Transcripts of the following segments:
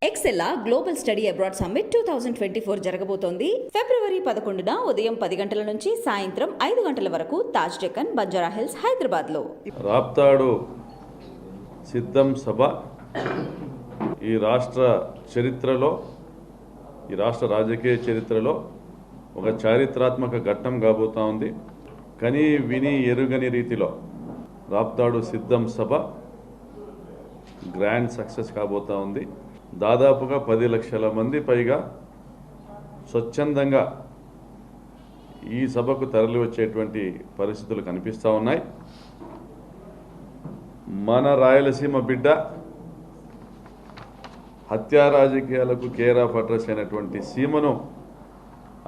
ఎక్సెల్లా global study abroad summit 2024 జరగబోతోంది. ఫిబ్రవరి 11న ఉదయం 10 గంటల నుంచి సాయంత్రం 5 గంటల వరకు తాజ్ డెక్కన్, బంజారా హిల్స్, హైదరాబాద్లో. రాప్తాడు సిద్ధం సభ ఈ రాష్ట్ర చరిత్రలో, ఈ రాష్ట్ర రాజకీయ చరిత్రలో ఒక చారిత్రాత్మక ఘట్టం కాబోతా ఉంది. కని విని ఎరుగని రీతిలో రాప్తాడు సిద్ధం సభ గ్రాండ్ సక్సెస్ కాబోతా ఉంది. దాదాపుగా 10 లక్షల మంది పైగా స్వచ్ఛందంగా ఈ సభకు తరలి వచ్చేటువంటి పరిస్థితులు కనిపిస్తూ ఉన్నాయి. మన రాయలసీమ బిడ్డ హత్యా రాజకీయాలకు కేర్ ఆఫ్ అడ్రస్ అయినటువంటి సీమను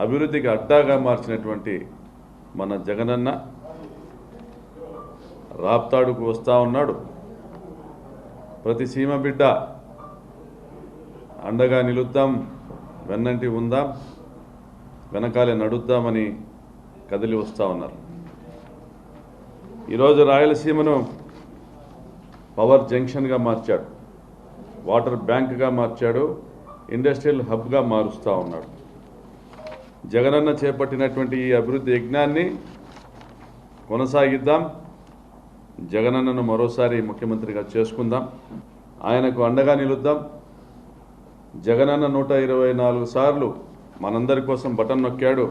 అభివృద్ధికి అడ్డాగా మార్చినటువంటి మన జగనన్న రాప్తాడుకు వస్తూ ఉన్నాడు. ప్రతి సీమ బిడ్డ అండగా నిలుద్దాం, వెన్నంటి ఉందాం, వెనకాలే నడుద్దామని కదిలి వస్తూ ఉన్నారు. ఈరోజు రాయలసీమను పవర్ జంక్షన్గా మార్చాడు, వాటర్ బ్యాంక్గా మార్చాడు, ఇండస్ట్రియల్ హబ్గా మారుస్తూ ఉన్నాడు. జగనన్న చేపట్టినటువంటి ఈ అభివృద్ధి యజ్ఞాన్ని కొనసాగిద్దాం. జగనన్నను మరోసారి ముఖ్యమంత్రిగా చేసుకుందాం, ఆయనకు అండగా నిలుద్దాం. జగనన్న 124 సార్లు మనందరి కోసం బటన్ నొక్కాడు.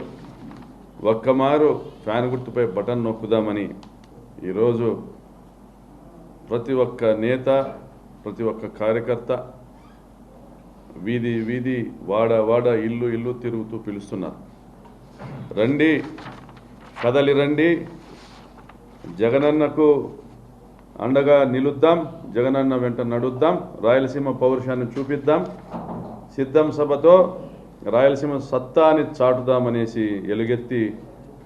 ఒక్కమారు ఫ్యాన్ గుర్తుపై బటన్ నొక్కుదామని ఈరోజు ప్రతి ఒక్క నేత, ప్రతి ఒక్క కార్యకర్త వీధి వీధి, వాడ వాడ, ఇల్లు ఇల్లు తిరుగుతూ పిలుస్తున్నారు. రండి, కదలి రండి, జగనన్నకు అండగా నిలుద్దాం, జగనన్న వెంట నడుద్దాం, రాయలసీమ పౌరుషాన్ని చూపిద్దాం, సిద్ధం సభతో రాయలసీమ సత్తాని చాటుదామనేసి ఎలుగెత్తి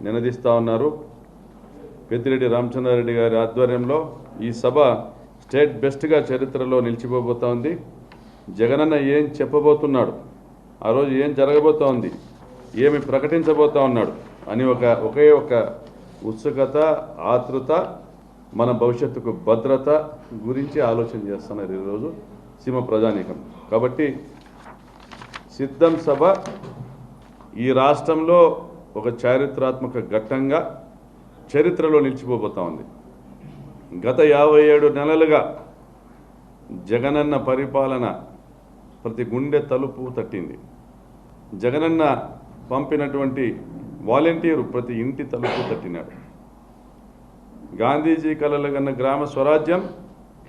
నినదిస్తూ ఉన్నారు. పెద్దిరెడ్డి రామచంద్రారెడ్డి గారి ఆధ్వర్యంలో ఈ సభ స్టేట్ బెస్ట్గా చరిత్రలో నిలిచిపోబోతా ఉంది. జగనన్న ఏం చెప్పబోతున్నాడు, ఆ రోజు ఏం జరగబోతా ఉంది, ఏమి ప్రకటించబోతా ఉన్నాడు అని ఒకే ఒక ఉత్సుకత, ఆతృత, మన భవిష్యత్తుకు భద్రత గురించి ఆలోచన చేస్తున్నారు ఈరోజు సీమ ప్రజానీకం. కాబట్టి సిద్ధం సభ ఈ రాష్ట్రంలో ఒక చారిత్రాత్మక ఘట్టంగా చరిత్రలో నిలిచిపోబోతా ఉంది. గత 57 నెలలుగా జగనన్న పరిపాలన ప్రతి గుండె తలుపు తట్టింది. జగనన్న పంపినటువంటి వాలంటీరు ప్రతి ఇంటి తలుపు తట్టినాడు. గాంధీజీ కలలు కన్న గ్రామ స్వరాజ్యం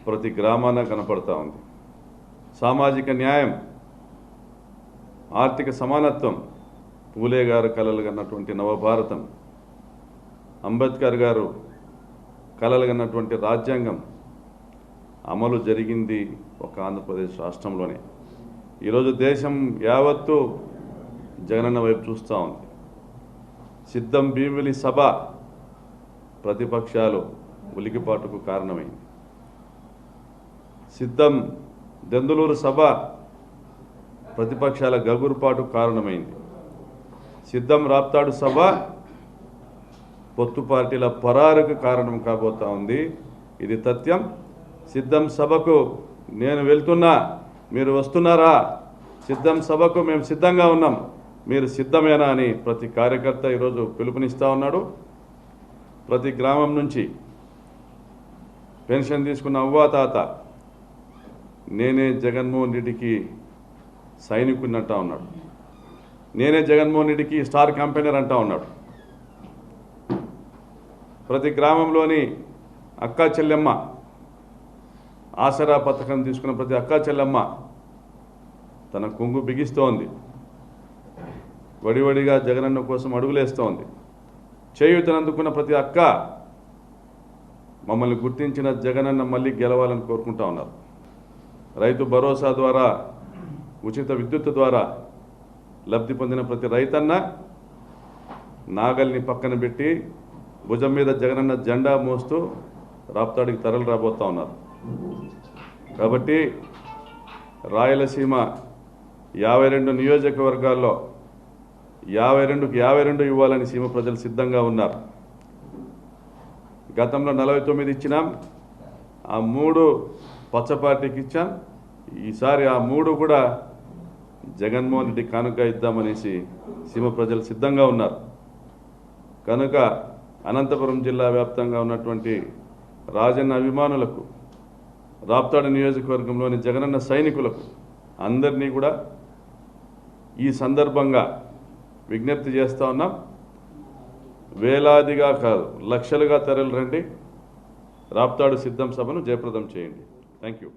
ప్రతి గ్రామాన కనపడతా ఉంది. సామాజిక న్యాయం, ఆర్థిక సమానత్వం, పూలే గారు కలలు కన్నటువంటి నవభారతం, అంబేద్కర్ గారు కలలు కన్నటువంటి రాజ్యాంగం అమలు జరిగింది ఒక ఆంధ్రప్రదేశ్ రాష్ట్రంలోనే. ఈరోజు దేశం యావత్తు జగనన్న వైపు చూస్తూ ఉంది. సిద్ధం భీమిలి సభ ప్రతిపక్షాలు ఉలికిపాటుకు కారణమైంది. సిద్ధం దెందులూరు సభ ప్రతిపక్షాల గగురుపాటుకు కారణమైంది. సిద్ధం రాప్తాడు సభ పొత్తు పార్టీల పరారుకు కారణం కాబోతా ఉంది. ఇది తథ్యం. సిద్ధం సభకు నేను వెళ్తున్నా, మీరు వస్తున్నారా? సిద్ధం సభకు మేము సిద్ధంగా ఉన్నాం, మీరు సిద్ధమేనా అని ప్రతి కార్యకర్త ఈరోజు పిలుపునిస్తూ ఉన్నాడు. ప్రతి గ్రామం నుంచి పెన్షన్ తీసుకున్న అవ్వాతాత నేనే జగన్మోహన్ రెడ్డికి సైనికుడిని అంటా ఉన్నాడు, నేనే జగన్మోహన్ రెడ్డికి స్టార్ క్యాంపెయినర్ అంటా ఉన్నాడు. ప్రతి గ్రామంలోని అక్కా చెల్లెమ్మ, ఆసరా పథకం తీసుకున్న ప్రతి అక్కా చెల్లెమ్మ తన కొంగు బిగిస్తోంది, వడివడిగా జగనన్న కోసం అడుగులేస్తోంది. చేయూతనందుకున్న ప్రతి అక్క మమ్మల్ని గుర్తించిన జగనన్న మళ్ళీ గెలవాలని కోరుకుంటా ఉన్నారు. రైతు భరోసా ద్వారా, ఉచిత విద్యుత్ ద్వారా లబ్ధి పొందిన ప్రతి రైతన్న నాగల్ని పక్కన పెట్టి భుజం మీద జగనన్న జెండా మోస్తూ రాప్తాడికి తరలి రాబోతా ఉన్నారు. కాబట్టి రాయలసీమ 52 నియోజకవర్గాల్లో 52కి 52 ఇవ్వాలని సీమ ప్రజలు సిద్ధంగా ఉన్నారు. గతంలో 49 ఇచ్చినాం, ఆ 3 పచ్చ పార్టీకి ఇచ్చాం, ఈసారి ఆ 3 కూడా జగన్మోహన్ రెడ్డి కానుక ఇద్దామనేసి సీమ ప్రజలు సిద్ధంగా ఉన్నారు. కనుక అనంతపురం జిల్లా వ్యాప్తంగా ఉన్నటువంటి రాజన్న అభిమానులకు, రాప్తాడు నియోజకవర్గంలోని జగనన్న సైనికులకు అందరినీ కూడా ఈ సందర్భంగా విజ్ఞప్తి చేస్తూ ఉన్నాం. వేలాదిగా కాదు, లక్షలుగా తరలి రండి. రాప్తాడు సిద్ధం సభను జయప్రదం చేయండి. Thank you.